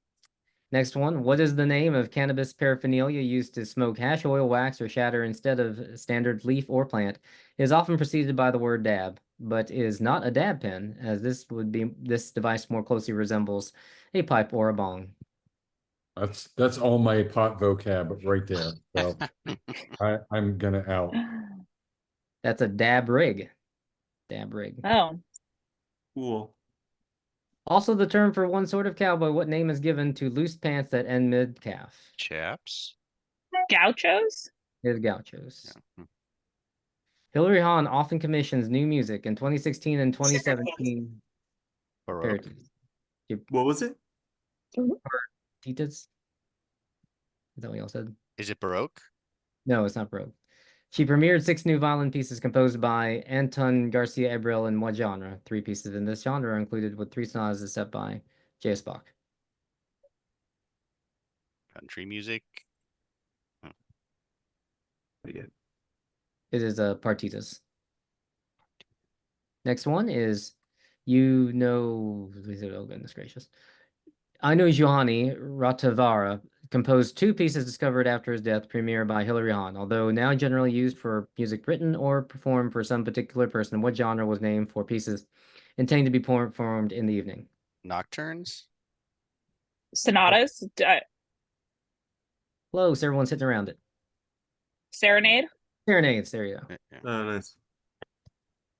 Speaker 1: Next one. What is the name of cannabis paraphernalia used to smoke hash oil, wax, or shatter instead of standard leaf or plant? It is often preceded by the word dab, but is not a dab pen, as this device more closely resembles a pipe or a bong.
Speaker 2: That's all my pot vocab right there. So I'm gonna out.
Speaker 1: That's a dab rig. Dab rig.
Speaker 5: Oh.
Speaker 7: Cool.
Speaker 1: Also the term for one sort of cowboy. What name is given to loose pants that end mid-calf?
Speaker 4: Chaps.
Speaker 5: Gauchos?
Speaker 1: It is gauchos.
Speaker 4: Yeah.
Speaker 1: Hilary Hahn often commissions new music in 2016 and 2017.
Speaker 4: Baroque.
Speaker 7: What was it?
Speaker 1: Titas? Is that what y'all said?
Speaker 4: Is it Baroque?
Speaker 1: No, it's not Baroque. She premiered 6 new violin pieces composed by Anton Garcia Abril in what genre? 3 pieces in this genre are included with 3 sonatas set by J.S. Bach.
Speaker 4: Country music.
Speaker 7: Yeah.
Speaker 1: It is partitas. Next one is, oh goodness gracious. Aino Giovanni Ratavara composed 2 pieces discovered after his death, premiered by Hilary Hahn. Although now generally used for music written or performed for some particular person, what genre was named for pieces intended to be performed in the evening?
Speaker 4: Nocturnes.
Speaker 5: Sonatas?
Speaker 1: Close, everyone's sitting around it.
Speaker 5: Serenade.
Speaker 1: Serenades, there you go.
Speaker 4: Yeah.
Speaker 7: Oh, nice.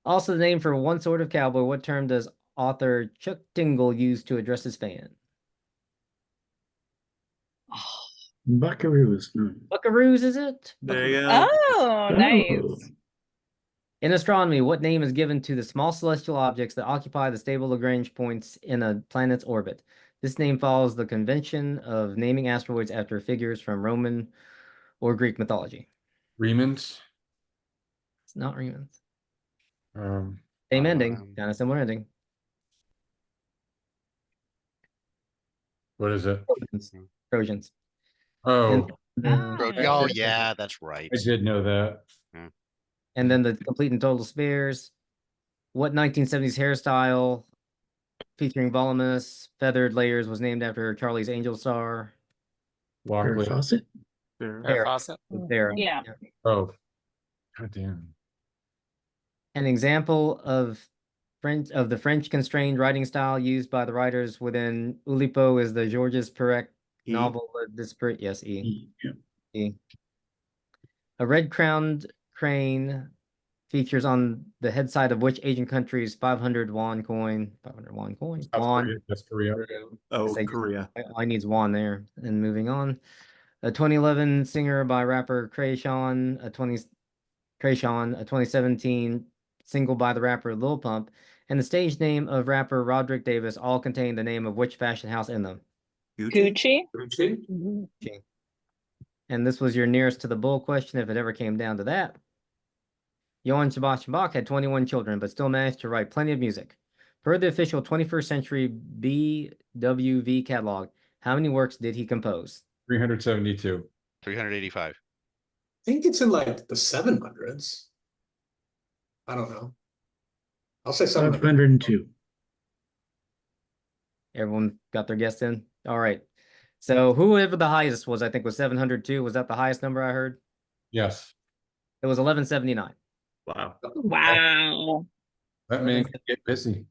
Speaker 1: Also the name for one sort of cowboy. What term does author Chuck Tingle use to address his fan?
Speaker 9: Buckaroos. No.
Speaker 1: Buckaroos, is it?
Speaker 7: There you
Speaker 1: Buckaroos.
Speaker 7: go.
Speaker 5: Oh,
Speaker 9: Oh.
Speaker 5: nice.
Speaker 1: In astronomy, what name is given to the small celestial objects that occupy the stable Lagrange points in a planet's orbit? This name follows the convention of naming asteroids after figures from Roman or Greek mythology.
Speaker 2: Remans.
Speaker 1: It's not Remans.
Speaker 2: Um,
Speaker 1: Same ending, kind of similar ending.
Speaker 2: what is it?
Speaker 1: Trojans. Trojans.
Speaker 2: Oh,
Speaker 4: Oh, yeah, that's right.
Speaker 2: I did know that.
Speaker 1: And then the complete and total spares. What 1970s hairstyle featuring voluminous feathered layers was named after Charlie's Angel Star?
Speaker 9: Farrah
Speaker 2: Walkley.
Speaker 9: Fawcett.
Speaker 7: There.
Speaker 6: Farrah Fawcett.
Speaker 1: Sarah.
Speaker 5: Yeah.
Speaker 2: Oh, god damn.
Speaker 1: An example of the French constrained writing style used by the writers within Oulipo is the Georges Perec
Speaker 7: E.
Speaker 1: novel Disparate. Yes, E.
Speaker 9: Yeah.
Speaker 1: E. A red-crowned crane features on the head side of which Asian country's 500 won coin? 500 won coin.
Speaker 2: South
Speaker 1: Won.
Speaker 2: Korea, West Korea.
Speaker 7: Oh,
Speaker 1: Say-
Speaker 7: Korea.
Speaker 1: I needs won there. And moving on. A 2011 singer by rapper Krayshawn, a 2017 single by the rapper Lil Pump, and the stage name of rapper Roderick Davis all contain the name of which fashion house in them?
Speaker 5: Gucci.
Speaker 8: Gucci?
Speaker 1: And this was your nearest to the bull question if it ever came down to that. Johann Sebastian Bach had 21 children, but still managed to write plenty of music. Per the official 21st century BWV catalog, how many works did he compose?
Speaker 2: 372.
Speaker 4: 385.
Speaker 8: I think it's in like the 700s. I don't know. I'll say 700.
Speaker 9: 502.
Speaker 1: Everyone got their guess in? All right. So whoever the highest was, I think was 702. Was that the highest number I heard?
Speaker 2: Yes.
Speaker 1: It was 1179.
Speaker 7: Wow.
Speaker 5: Wow.
Speaker 2: That man can get busy.